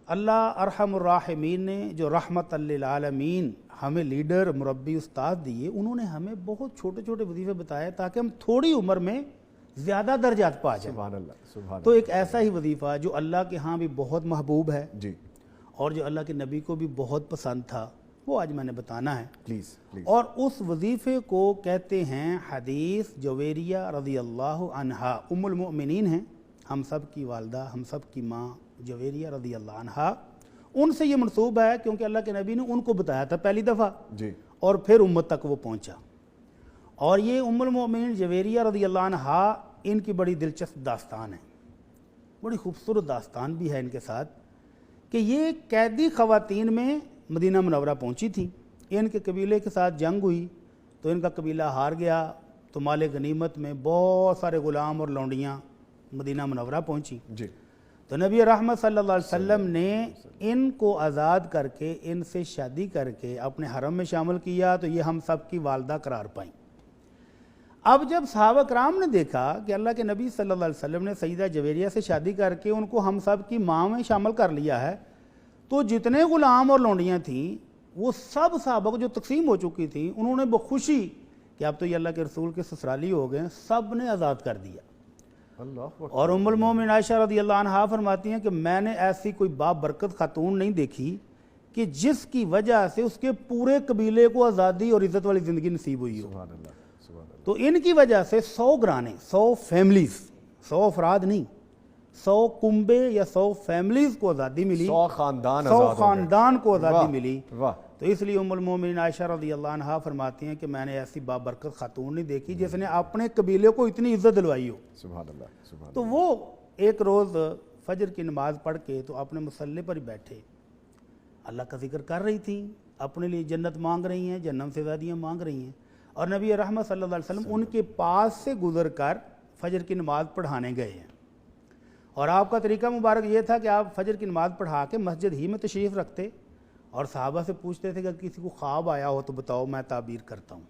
اللہ ارحم الراحمین نے جو رحمت للعالمین ہمیں لیڈر مربی استاد دیے، انہوں نے ہمیں بہت چھوٹے چھوٹے وظیفے بتائے تاکہ ہم تھوڑی عمر میں زیادہ درجات پا جائیں۔ سبحان اللہ، سبحان تو ایک ایسا ہی وظیفہ جو اللہ کے ہاں بھی بہت محبوب ہے جی، اور جو اللہ کے نبی کو بھی بہت پسند تھا، وہ آج میں نے بتانا ہے۔ Please please. اور اس وظیفے کو کہتے ہیں حدیث جویریہ رضی اللہ عنہا، ام المؤمنین ہیں، ہم سب کی والدہ، ہم سب کی ماں جویریہ رضی اللہ عنہا، ان سے یہ منسوب ہے کیونکہ اللہ کے نبی نے ان کو بتایا تھا پہلی دفعہ جی، اور پھر امت تک وہ پہنچا۔ اور یہ ام المؤمنین جویریہ رضی اللہ عنہا، ان کی بڑی دلچسپ داستان ہے، بڑی خوبصورت داستان بھی ہے ان کے ساتھ، کہ یہ قیدی خواتین میں مدینہ منورہ پہنچی تھیں۔ ان کے قبیلے کے ساتھ جنگ ہوئی تو ان کا قبیلہ ہار گیا، تو مال غنیمت میں بہت سارے غلام اور لونڈیاں مدینہ منورہ پہنچی۔ جی، تو نبی رحمت صلی اللہ علیہ وسلم نے ان کو آزاد کر کے، ان سے شادی کر کے اپنے حرم میں شامل کیا، تو یہ ہم سب کی والدہ قرار پائیں۔ اب جب صحابہ کرام نے دیکھا کہ اللہ کے نبی صلی اللہ علیہ وسلم نے سیدہ جویریہ سے شادی کر کے ان کو ہم سب کی ماں میں شامل کر لیا ہے، تو جتنے غلام اور لونڈیاں تھیں وہ سب صحابہ کو جو تقسیم ہو چکی تھیں، انہوں نے بخوشی کہ اب تو یہ اللہ کے رسول کے سسرالی ہو گئے، سب نے آزاد کر دیا۔ اللہ اکبر۔ اور ام المومنین عائشہ رضی اللہ عنہا فرماتی ہیں کہ میں نے ایسی کوئی بابرکت خاتون نہیں دیکھی کہ جس کی وجہ سے اس کے پورے قبیلے کو آزادی اور عزت والی زندگی نصیب ہوئی ہو۔ سبحان اللہ، سبحان اللہ۔ تو ان کی وجہ سے 100 گھرانے، 100 فیملیز، 100 افراد نہیں، 100 کنبے یا 100 فیملیز کو آزادی ملی، 100 خاندان 100 آزاد ہو گئے۔ خاندان کو آزادی واہ، ملی۔ واہ۔ تو اس لیے ام المومنین عائشہ رضی اللہ عنہا فرماتی ہیں کہ میں نے ایسی بابرکت خاتون نہیں دیکھی جس نے اپنے قبیلے کو اتنی عزت دلوائی ہو۔ سبحان اللہ، سبحان تو وہ ایک روز فجر کی نماز پڑھ کے تو اپنے مصلی پر ہی بیٹھے اللہ کا ذکر کر رہی تھیں، اپنے لیے جنت مانگ رہی ہیں، جنم سے زادیاں مانگ رہی ہیں، اور نبی رحمت صلی اللہ علیہ وسلم ان کے پاس سے گزر کر فجر کی نماز پڑھانے گئے ہیں۔ اور آپ کا طریقہ مبارک یہ تھا کہ آپ فجر کی نماز پڑھا کے مسجد ہی میں تشریف رکھتے اور صحابہ سے پوچھتے تھے کہ اگر کسی کو خواب آیا ہو تو بتاؤ، میں تعبیر کرتا ہوں۔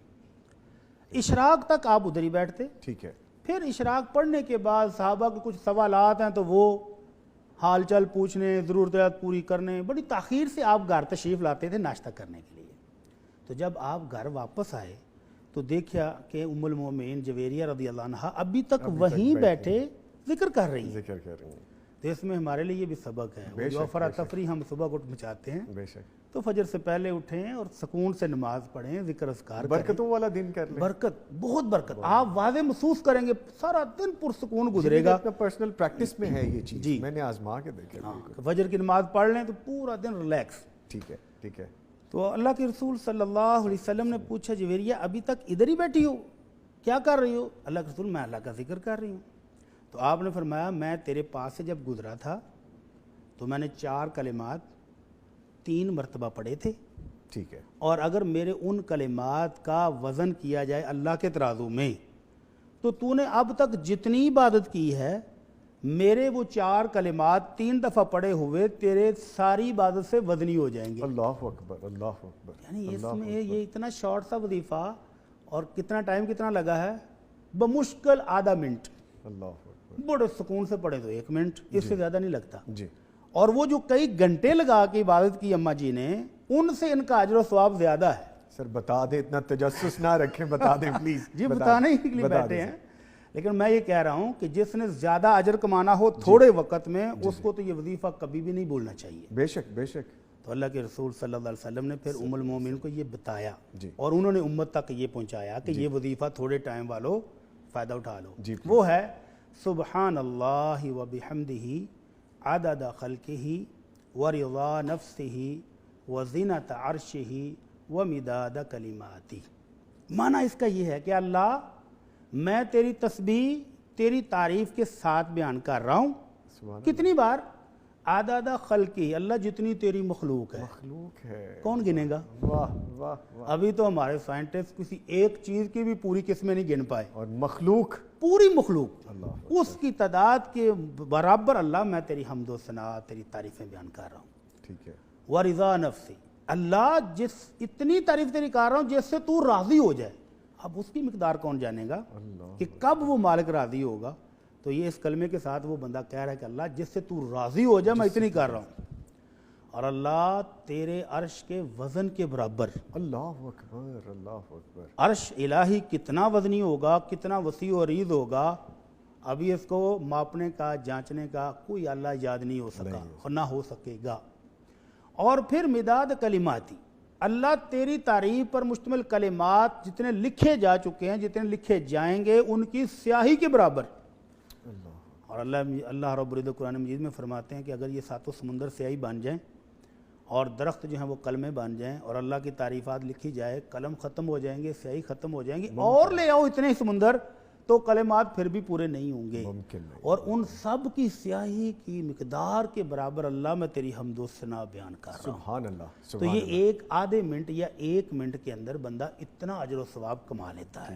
اشراق تک آپ ادھر ہی بیٹھتے، ٹھیک ہے۔ پھر اشراق پڑھنے کے بعد صحابہ کے کچھ سوالات ہیں تو وہ حال چال پوچھنے، ضرورت پوری کرنے، بڑی تاخیر سے آپ گھر تشریف لاتے تھے ناشتہ کرنے کے لیے۔ تو جب آپ گھر واپس آئے تو دیکھا کہ ام المومنین جویریہ رضی اللہ عنہا ابھی تک وہیں بیٹھے ذکر کر رہی ہیں۔ ذکر کر رہی ہیں۔ تو اس میں ہمارے لیے یہ بھی سبق ہے، جو افراتفری ہم صبح کو مچاتے ہیں، بے شک۔ تو فجر سے پہلے اٹھیں اور سکون سے نماز پڑھیں، ذکر اذکار کریں، برکتوں والا دن کر لیں۔ برکت، بہت برکت، آپ واضح محسوس کریں گے، سارا دن پرسکون گزرے گا۔ اپنا پرسنل پریکٹس میں ہے یہ چیز، جی، میں نے آزما کے دیکھا۔ فجر کی نماز پڑھ لیں تو پورا دن ریلیکس۔ ٹھیک ہے، ٹھیک ہے۔ تو اللہ کے رسول صلی اللہ علیہ وسلم نے پوچھا جویریہ ابھی تک ادھر ہی بیٹھی ہو، کیا کر رہی ہو؟ اللہ کے رسول میں اللہ کا ذکر کر رہی ہوں۔ تو آپ نے فرمایا میں تیرے پاس سے جب گزرا تھا تو میں نے 4 کلمات 3 مرتبہ پڑھے تھے، ٹھیک ہے۔ اور اگر میرے ان کلمات کا وزن کیا جائے اللہ کے ترازو میں تو تو نے اب تک جتنی عبادت کی ہے، میرے وہ 4 کلمات 3 دفعہ پڑھے ہوئے تیرے ساری عبادت سے وزنی ہو جائیں گے۔ اللہ اکبر، اللہ اکبر۔ یعنی اس میں یہ اتنا شارٹ سا وظیفہ، اور کتنا ٹائم کتنا لگا ہے؟ بمشکل آدھا منٹ، اللہ اکبر۔ بڑے سکون سے پڑھے تو 1 منٹ، اس سے زیادہ نہیں لگتا۔ جی۔ اور وہ جو کئی گھنٹے لگا کے عبادت کی اماں جی نے، ان سے ان کا اجر و ثواب زیادہ ہے۔ سر بتا دیں، اتنا تجسس نہ رکھیں، بتا دیں پلیز۔ جی بتانے ہی کے لیے بیٹھے ہیں، لیکن میں یہ کہہ رہا ہوں کہ جس نے زیادہ اجر کمانا ہو تھوڑے وقت میں، اس کو تو یہ وظیفہ کبھی بھی نہیں بھولنا چاہیے۔ بے شک، بے شک۔ تو اللہ کے رسول صلی اللہ علیہ وسلم نے پھر ام المومنین کو یہ بتایا، جی۔ اور انہوں نے امت تک یہ پہنچایا کہ یہ وظیفہ تھوڑے ٹائم والوں فائدہ اٹھا لو۔ جی، وہ ہے سبحان اللہ و بحمدہ عدد خلقہ ورضا نفسہ وزنۃ عرشہ ومداد کلماتہ۔ معنی اس کا یہ ہے کہ اللہ میں تیری تسبیح، تیری تعریف کے ساتھ بیان کر رہا ہوں۔ کتنی بار؟ عدد خلقہ، اللہ جتنی تیری مخلوق ہے، مخلوق ہے، کون گنے گا؟ واہ واہ واہ۔ ابھی تو ہمارے سائنٹسٹ کسی ایک چیز کی بھی پوری قسمیں نہیں گن پائے، اور مخلوق، پوری مخلوق، اللہ اس کی تعداد کے برابر اللہ میں تیری حمد و ثنا، تیری تعریفیں بیان کر رہا ہوں۔ ٹھیک ہے۔ ورضا نفسی، اللہ جس اتنی تعریف تیری کر رہا ہوں جس سے تو راضی ہو جائے۔ اب اس کی مقدار کون جانے گا کہ کب وہ مالک راضی ہوگا؟ تو یہ اس کلمے کے ساتھ وہ بندہ کہہ رہا ہے کہ اللہ جس سے تو راضی ہو جائے میں اتنی کر رہا ہوں۔ اور اللہ تیرے عرش کے وزن کے برابر. اللہ اکبر اللہ اکبر. عرش الہی کتنا وزنی ہوگا, کتنا وسیع و عریض ہوگا, ابھی اس کو ماپنے کا جانچنے کا کوئی اللہ ایجاد نہیں ہو سکا اور نہ ہو سکے گا. اور پھر مداد کلماتی, اللہ تیری تعریف پر مشتمل کلمات جتنے لکھے جا چکے ہیں, جتنے لکھے جائیں گے, ان کی سیاہی کے برابر. اور اللہ رب العزت قرآن مجید میں فرماتے ہیں کہ اگر یہ ساتوں سمندر سیاہی بن جائیں اور درخت جو ہیں وہ کلمیں بن جائیں اور اللہ کی تعریفات لکھی جائے, قلم ختم ہو جائیں گے, سیاہی ختم ہو جائیں گی, اور لے آؤ اتنے سمندر, تو کلمات پھر بھی پورے نہیں ہوں گے. اور ان سب کی سیاہی کی مقدار کے برابر اللہ میں تیری حمد و ثنا بیان کر رہا ہوں. سبحان اللہ. تو یہ ایک آدھے منٹ یا ایک منٹ کے اندر بندہ اتنا اجر و ثواب کما لیتا ہے.